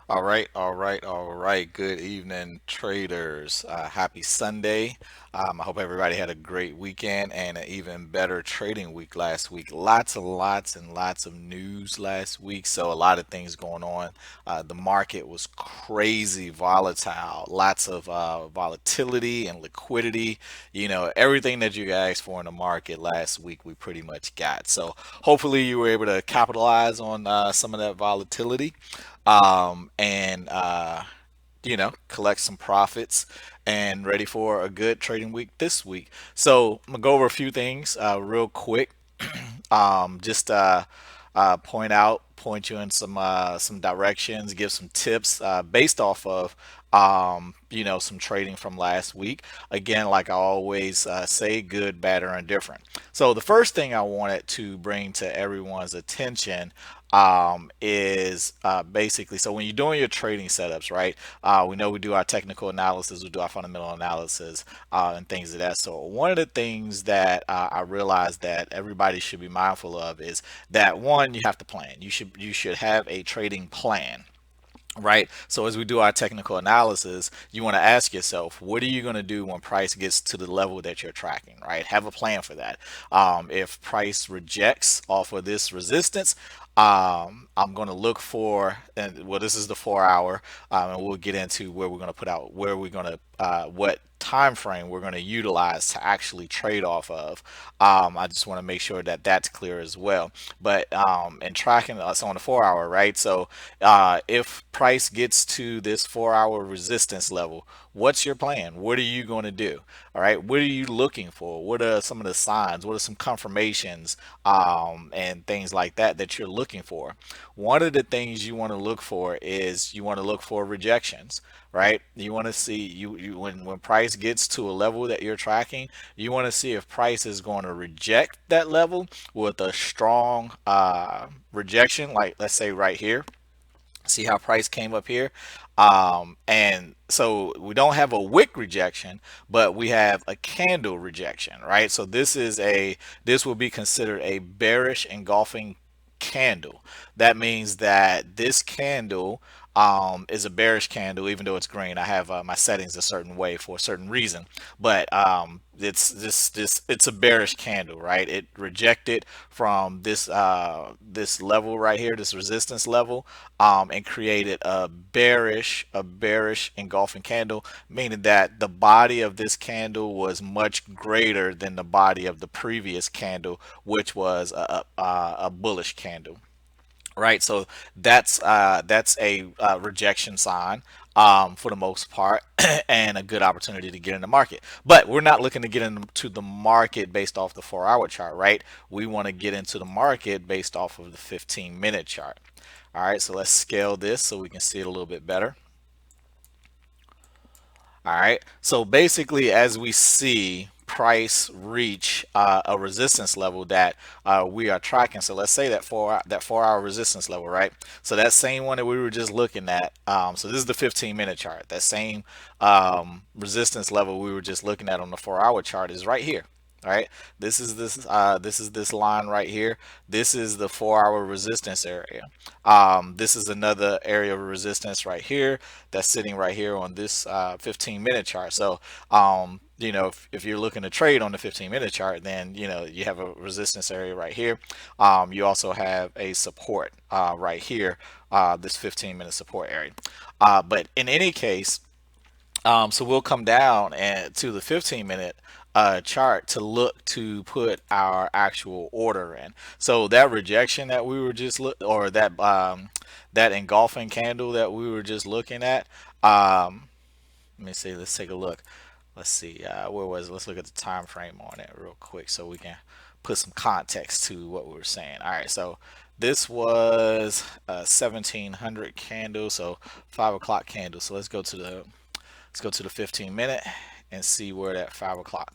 All right. Good evening, traders. Happy Sunday. I hope everybody had a great weekend and an even better trading week last week. Lots of news last week, so a lot of things going on. The market was crazy volatile, lots of volatility and liquidity. Everything that you asked for in the market last week, we pretty much got. So hopefully you were able to capitalize on some of that volatility and collect some profits and ready for a good trading week this week. So I'm gonna go over a few things real quick. Just point you in some directions, give some tips based off of some trading from last week. Again, like I always say, good, bad, or indifferent. So the first thing I wanted to bring to everyone's attention is basically, so when you're doing your trading setups, right? We know we do our technical analysis, we do our fundamental analysis, and things of that sort. One of the things that I realized that everybody should be mindful of is that one, you have to plan. You should have a trading plan. Right. So as we do our technical analysis, you want to ask yourself, what are you going to do when price gets to the level that you're tracking, right? Have a plan for that. If price rejects off of this resistance, I'm going to look for, and well, this is the 4 hour, and we'll get into where we're going to put out, where we're going to, what time frame we're going to utilize to actually trade off of. I just want to make sure that that's clear as well. But in tracking us on the 4 hour, right? So if price gets to this 4 hour resistance level, what's your plan? What are you going to do? All right. What are you looking for? What are some of the signs? What are some confirmations and things like that that you're looking for? One of the things you want to look for is you want to look for rejections, right? You want to see when price gets to a level that you're tracking, you want to see if price is going to reject that level with a strong rejection, like let's say right here. See how price came up here? And so we don't have a wick rejection, but we have a candle rejection, right? So this will be considered a bearish engulfing candle. That means that this candle is a bearish candle, even though it's green. I have my settings a certain way for a certain reason, but it's a bearish candle, right? It rejected from this level right here, this resistance level, and created a bearish engulfing candle, meaning that the body of this candle was much greater than the body of the previous candle, which was a bullish candle, right? So that's a rejection sign for the most part, and a good opportunity to get in the market. But we're not looking to get into the market based off the 4 hour chart, right? We want to get into the market based off of the 15-minute chart. All right, so let's scale this so we can see it a little bit better. All right. So basically, as we see price reach a resistance level that we are tracking. So let's say that 4 hour resistance level, right? So that same one that we were just looking at. So this is the 15-minute chart. That same resistance level we were just looking at on the 4 hour chart is right here. All right, this is this line right here. This is the 4 hour resistance area. This is another area of resistance right here that's sitting right here on this 15-minute chart. So if you're looking to trade on the 15-minute chart, then you have a resistance area right here. You also have a support right here, this 15-minute support area. But in any case, so we'll come down and to the 15-minute chart to look to put our actual order in. So that rejection that we were just or that engulfing candle that we were just looking at. Let me see. Let's take a look. Let's see. Where was it? Let's look at the time frame on it real quick so we can put some context to what we were saying. All right. So this was a 1700 candle, so 5 o'clock candle. So let's go to the 15-minute and see where that 5 o'clock,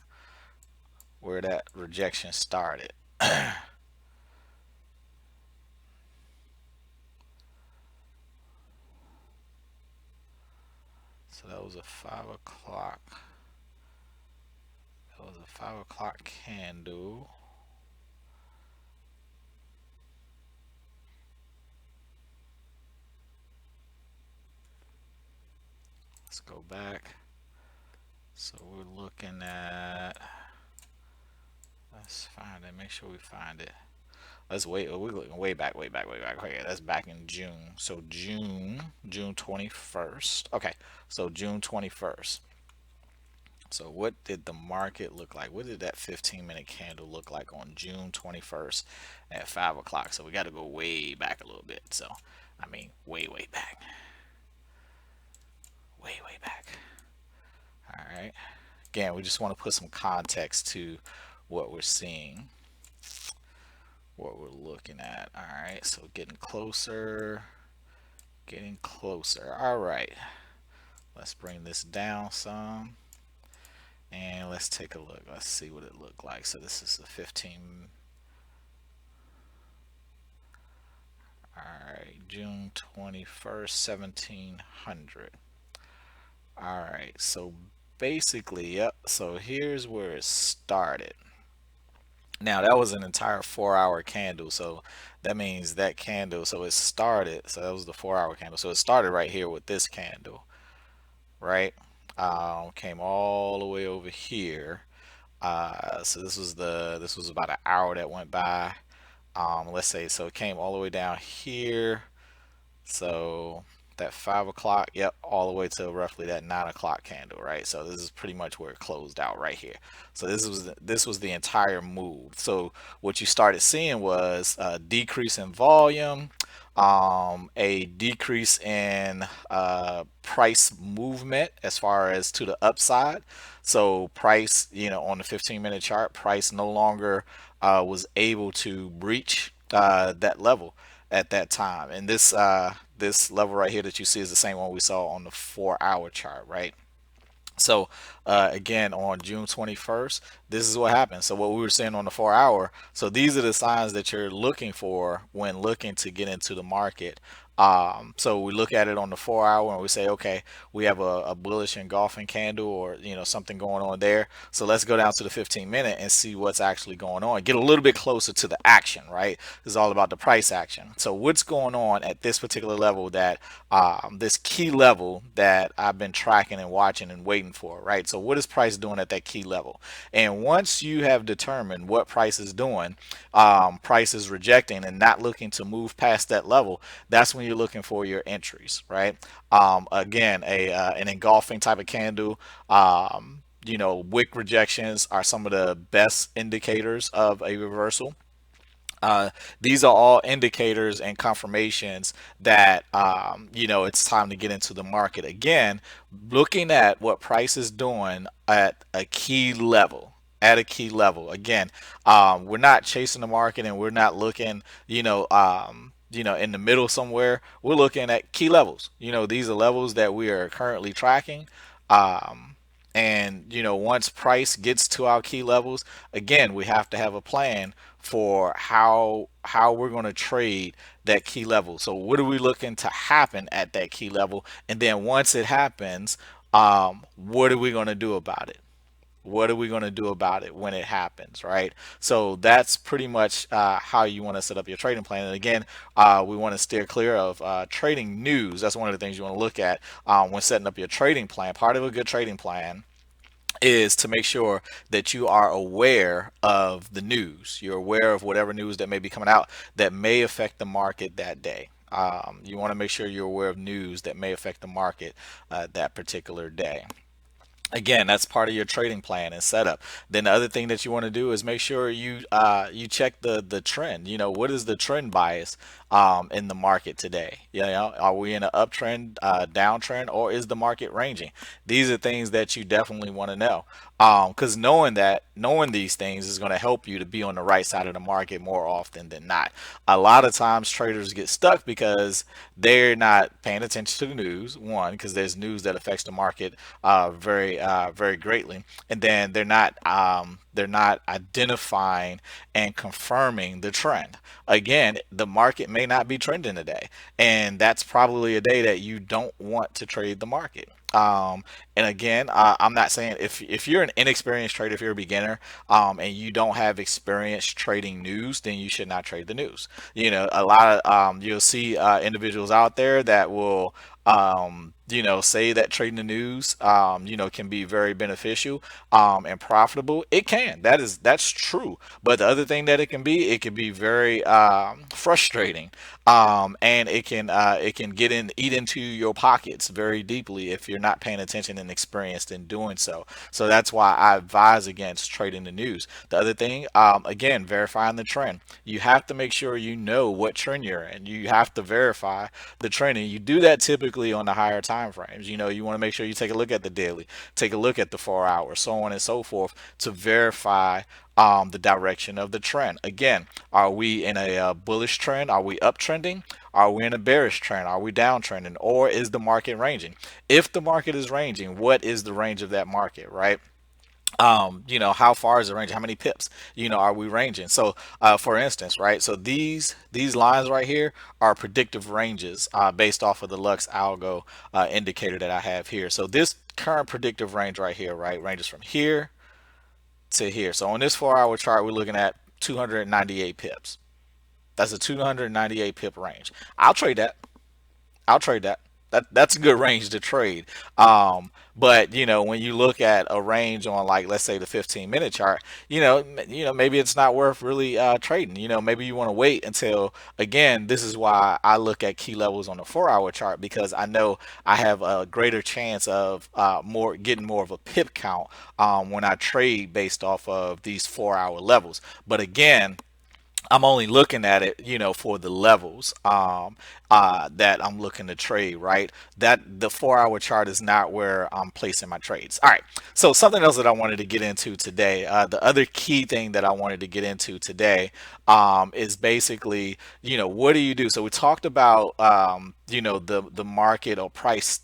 where that rejection started. So that was a 5 o'clock. That was a 5 o'clock candle. Let's go back. So we're looking at, let's find it, make sure we find it. Let's wait. We're looking way back, way back, way back. Okay, that's back in June. So June 21st. Okay, so June 21st. So what did the market look like? What did that 15-minute candle look like on June 21st at 5 o'clock? So we got to go way back a little bit. So, I mean, way, way back. Way, way back. All right. Again, we just want to put some context to what we're seeing, what we're looking at. All right. So getting closer, getting closer. All right. Let's bring this down some and let's take a look. Let's see what it looked like. So this is the 15. All right, June 21st, 1700. All right, so basically, yep. So here's where it started. Now that was an entire 4 hour candle, so that means that candle, so it started, so that was the 4 hour candle. So it started right here with this candle, right? Came all the way over here. So this was about an hour that went by. Let's say so it came all the way down here. So that 5 o'clock, yep, all the way to roughly that 9 o'clock candle, right? So this is pretty much where it closed out right here. So this was the entire move. So what you started seeing was a decrease in volume, a decrease in price movement as far as to the upside. So price, on the 15-minute chart, price no longer was able to breach that level at that time. And this level right here that you see is the same one we saw on the 4 hour chart, right? So again, on June 21st, this is what happened. So what we were saying on the 4 hour, so these are the signs that you're looking for when looking to get into the market. So we look at it on the 4 hour and we say, okay, we have a bullish engulfing candle or something going on there. So let's go down to the 15-minute and see what's actually going on. Get a little bit closer to the action, right? This is all about the price action. So what's going on at this particular level, that this key level that I've been tracking and watching and waiting for, right? So what is price doing at that key level? And once you have determined what price is doing, price is rejecting and not looking to move past that level, that's when you're looking for your entries, right? Again, an engulfing type of candle. Wick rejections are some of the best indicators of a reversal. These are all indicators and confirmations that it's time to get into the market again. Looking at what price is doing at a key level. At a key level, again, we're not chasing the market and we're not looking, in the middle somewhere. We're looking at key levels. These are levels that we are currently tracking. And once price gets to our key levels, again, we have to have a plan for how we're going to trade that key level. So what are we looking to happen at that key level? And then once it happens, what are we going to do about it? What are we going to do about it when it happens, right? So that's pretty much how you want to set up your trading plan. And again, we want to steer clear of trading news. That's one of the things you want to look at when setting up your trading plan. Part of a good trading plan is to make sure that you are aware of the news. You're aware of whatever news that may be coming out that may affect the market that day. You want to make sure you're aware of news that may affect the market that particular day. Again, that's part of your trading plan and setup. Then the other thing that you want to do is make sure you check the trend. What is the trend bias in the market today? Are we in an uptrend, downtrend, or is the market ranging? These are things that you definitely want to know. Because knowing these things is going to help you to be on the right side of the market more often than not. A lot of times traders get stuck because they're not paying attention to the news. One, because there's news that affects the market very greatly, and then they're not identifying and confirming the trend. Again, the market may not be trending today, and that's probably a day that you don't want to trade the market. And again, I'm not saying if you're an inexperienced trader, if you're a beginner, and you don't have experience trading news, then you should not trade the news. A lot of you'll see individuals out there that will say that trading the news, can be very beneficial, and profitable. It can. That's true. But the other thing that it can be very frustrating, and it can eat into your pockets very deeply if you're not paying attention and experienced in doing so. So that's why I advise against trading the news. The other thing, again, verifying the trend. You have to make sure you know what trend you're in. You have to verify the trend, and you do that typically on the higher time frames. You want to make sure you take a look at the daily, take a look at the 4 hour, so on and so forth, to verify the direction of the trend. Again, are we in a bullish trend? Are we uptrending? Are we in a bearish trend? Are we downtrending? Or is the market ranging? If the market is ranging, what is the range of that market, right? How far is the range? How many pips, are we ranging? So, for instance, right? So these lines right here are predictive ranges based off of the Lux Algo indicator that I have here. So this current predictive range right here, right, ranges from here to here. So on this 4 hour chart, we're looking at 298 pips. That's a 298 pip range. I'll trade that. I'll trade that. That's a good range to trade. But when you look at a range on, like, let's say the 15-minute chart, maybe it's not worth really trading. Maybe you want to wait until, again, this is why I look at key levels on the 4 hour chart, because I know I have a greater chance of more getting more of a pip count when I trade based off of these 4 hour levels. But again, I'm only looking at it, for the levels that I'm looking to trade, right? That the 4 hour chart is not where I'm placing my trades. All right. So something else that I wanted to get into today, the other key thing that I wanted to get into today, is basically, what do you do? So we talked about, the market or price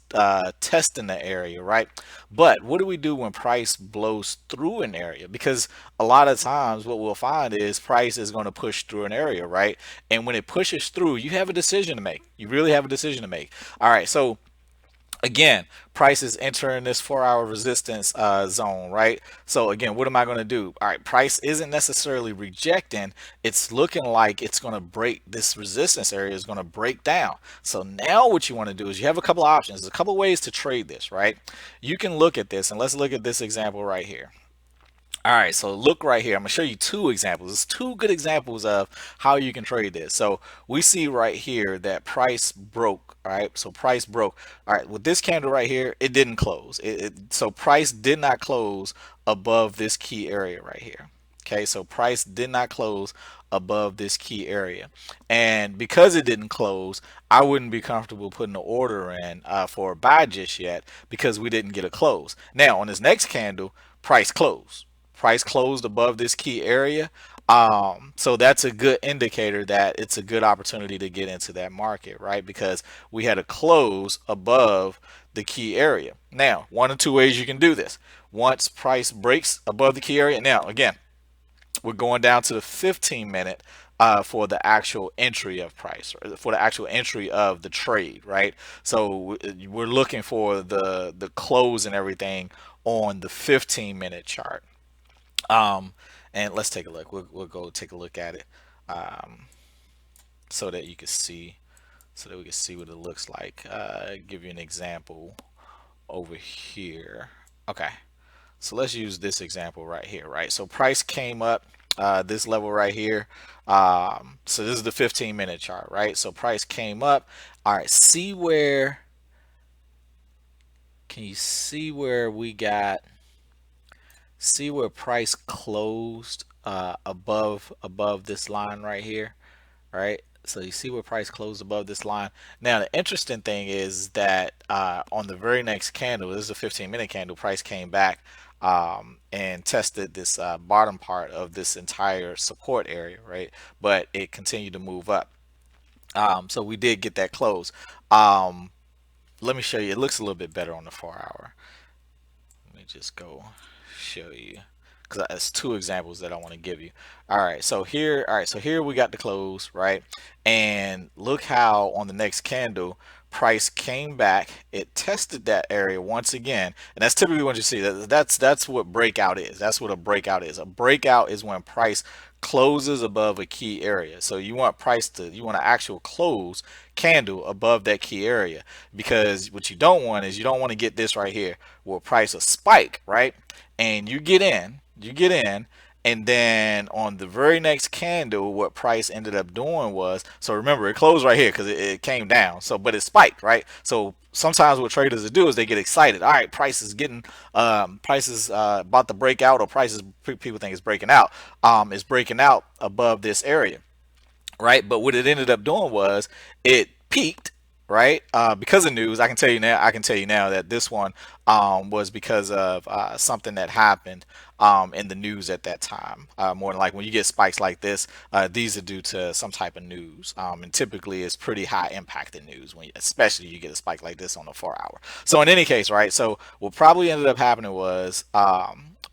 testing the area, right? But what do we do when price blows through an area? Because a lot of times what we'll find is price is going to push through an area, right? And when it pushes through, you have a decision to make. You really have a decision to make. All right, so again, price is entering this 4 hour resistance zone, right? So again, what am I going to do? All right, price isn't necessarily rejecting. It's looking like it's going to break. This resistance area is going to break down. So now what you want to do is you have a couple of options. There's a couple of ways to trade this, right? You can look at this, and let's look at this example right here. All right, so look right here. I'm gonna show you two examples. It's two good examples of how you can trade this. So we see right here that price broke. All right, so price broke. All right, with this candle right here, it didn't close. So price did not close above this key area right here. Okay, so price did not close above this key area, and because it didn't close, I wouldn't be comfortable putting the order in for a buy just yet, because we didn't get a close. Now on this next candle, price closed above this key area. So that's a good indicator that it's a good opportunity to get into that market, right? Because we had a close above the key area. Now, one or two ways you can do this. Once price breaks above the key area, now again, we're going down to the 15-minute for the actual entry of price, or for the actual entry of the trade, right? So we're looking for the close and everything on the 15-minute chart. Um, and let's take a look. We'll go take a look at it, um, so that you can see, so that we can see what it looks like. Give you an example over here. Okay, so let's use this example right here, right? So price came up this level right here. So this is the 15-minute chart, right? So price came up. All right, can you see where we got? See where price closed above this line right here, right? So you see where price closed above this line. Now the interesting thing is that on the very next candle, this is a 15-minute candle, price came back and tested this bottom part of this entire support area, right? But it continued to move up. So we did get that close. Um, Let me show you. It looks a little bit better on the 4 hour. Let me just go show you, because that's two examples that I want to give you. All right, so here we got the close, right? And look how on the next candle price came back, it tested that area once again, and that's typically what you see. That's what breakout is. That's what a breakout is. A breakout is when price closes above a key area. So you want an actual close candle above that key area, because what you don't want is you don't want to get this right here where price will spike, right? And you get in, and then on the very next candle, what price ended up doing was, so remember, it closed right here because it came down. So, but it spiked, right? So sometimes what traders do is they get excited. All right, price is getting, price is about to break out, or prices people think it's breaking out. Is breaking out above this area, right? But what it ended up doing was it peaked, right? Because of news, I can tell you now. I can tell you now that this one was because of something that happened in the news at that time. More than like when you get spikes like this, these are due to some type of news, and typically it's pretty high impacted news when, especially you get a spike like this on the 4 hour. So in any case, right? So what probably ended up happening was.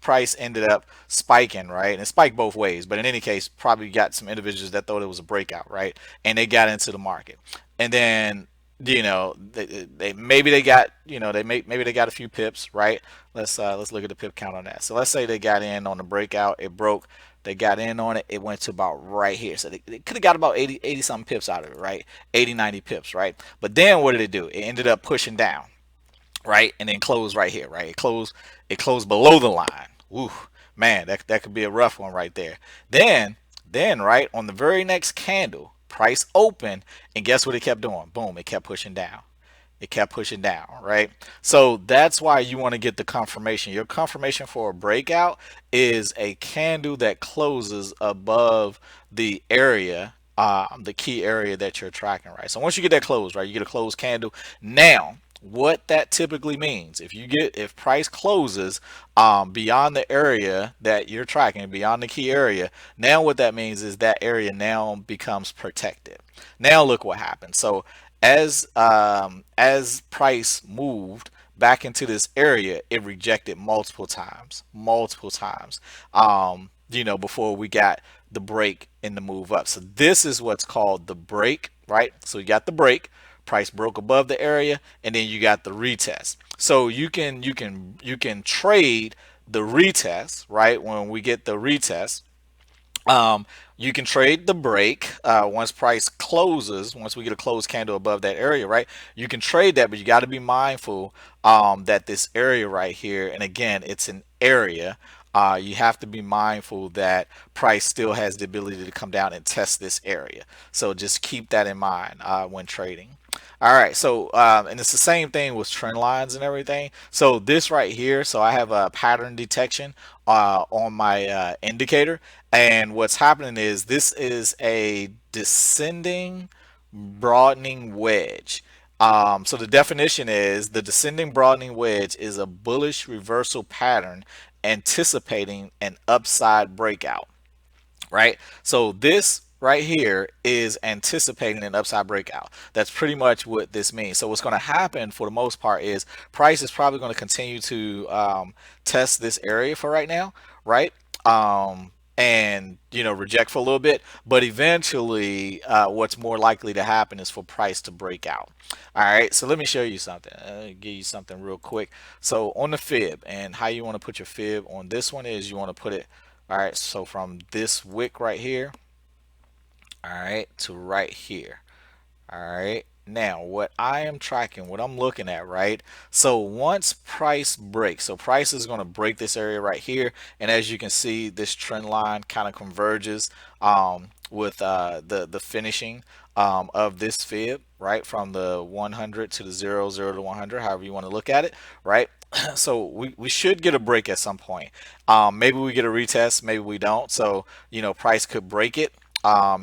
Price ended up spiking, right? And it spiked both ways, but in any case, probably got some individuals that thought it was a breakout, right? And they got into the market, and then they maybe they got maybe they got a few pips, right? Let's look at the pip count on that. So let's say they got in on the breakout, it broke, they got in on it, it went to about right here. So they could have got about 80 something pips out of it, right? 80, 90 pips, right? But then what did it do? It ended up pushing down, right? And then close right here, right? It closed below the line. Ooh, man, that could be a rough one right there. Then right on the very next candle, price opened, and guess what it kept doing? Boom, it kept pushing down. It kept pushing down, right? So that's why you want to get the confirmation. Your confirmation for a breakout is a candle that closes above the area, the key area that you're tracking, right? So once you get that closed, right, you get a closed candle. Now, what that typically means, if price closes beyond the area that you're tracking, beyond the key area, now what that means is that area now becomes protected. Now look what happened. So as price moved back into this area, it rejected multiple times. Before we got the break and the move up. So this is what's called the break, right? So you got the break, price broke above the area, and then you got the retest. So you can trade the retest, right? When we get the retest, um, you can trade the break once price closes. Once we get a closed candle above that area, right? You can trade that, but you got to be mindful that this area right here, and again, it's an area. You have to be mindful that price still has the ability to come down and test this area. So just keep that in mind when trading. All right, so and it's the same thing with trend lines and everything. So this right here, so I have a pattern detection on my indicator, and what's happening is this is a descending broadening wedge. So the definition is the descending broadening wedge is a bullish reversal pattern anticipating an upside breakout, right? So this right here is anticipating an upside breakout. That's pretty much what this means. So what's going to happen for the most part is price is probably going to continue to test this area for right now, right? And reject for a little bit, but eventually what's more likely to happen is for price to break out. All right, so let me show you something. Give you something real quick. So on the fib, and how you want to put your fib on this one is you want to put it, all right, so from this wick right here, all right, to right here. All right. Now, what I am tracking, what I'm looking at, right? So once price breaks, so price is going to break this area right here. And as you can see, this trend line kind of converges with the finishing of this fib, right? From the 100 to the 0 to 100, however you want to look at it, right? So we should get a break at some point. Maybe we get a retest, maybe we don't. So, price could break it,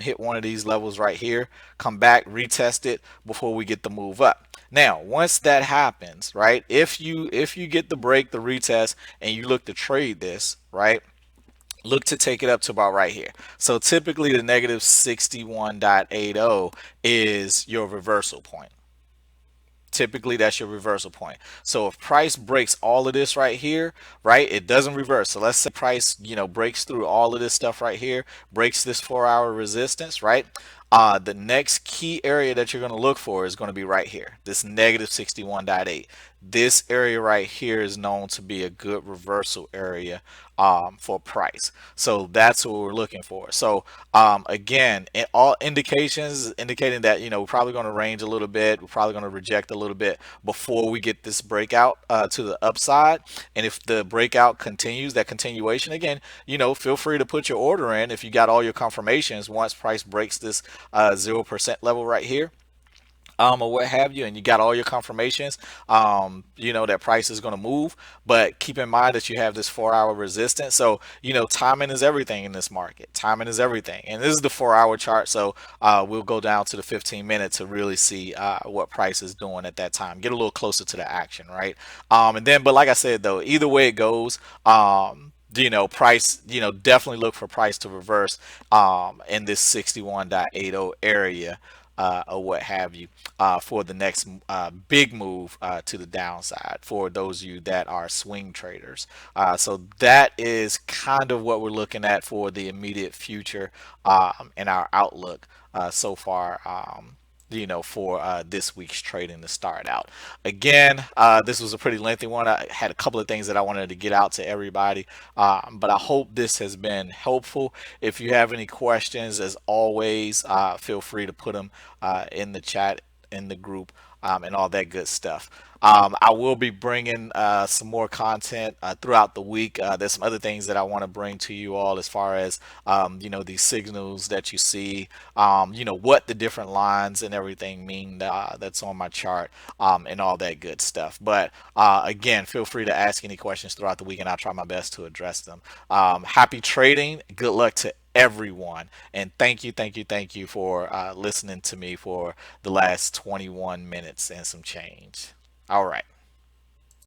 hit one of these levels right here, come back, retest it before we get the move up. Now, once that happens, right, if you get the break, the retest, and you look to trade this, right, look to take it up to about right here. So typically the negative 61.80 is your reversal point. Typically that's your reversal point. So if price breaks all of this right here, right, it doesn't reverse. So let's say price breaks through all of this stuff right here, breaks this 4 hour resistance, right? The next key area that you're going to look for is going to be right here, this negative 61.8. This area right here is known to be a good reversal area for price. So that's what we're looking for. So again, all indications indicating that we're probably going to range a little bit. We're probably going to reject a little bit before we get this breakout to the upside. And if the breakout continues, that continuation again, feel free to put your order in if you got all your confirmations once price breaks this 0% level right here, or what have you, and you got all your confirmations, that price is going to move. But keep in mind that you have this 4 hour resistance. So, timing is everything in this market. Timing is everything. And this is the 4 hour chart. So, we'll go down to the 15 minute to really see what price is doing at that time. Get a little closer to the action, right? And then, but like I said, though, either way it goes, price, definitely look for price to reverse in this 61.80 area or what have you for the next big move to the downside for those of you that are swing traders. So that is kind of what we're looking at for the immediate future in our outlook so far. For this week's trading to start out. Again, this was a pretty lengthy one. I had a couple of things that I wanted to get out to everybody, but I hope this has been helpful. If you have any questions, as always, feel free to put them in the chat, in the group, and all that good stuff. I will be bringing some more content throughout the week. There's some other things that I want to bring to you all as far as, these signals that you see, what the different lines and everything mean that's on my chart and all that good stuff. But again, feel free to ask any questions throughout the week and I'll try my best to address them. Happy trading. Good luck to everyone. And thank you for listening to me for the last 21 minutes and some change. All right.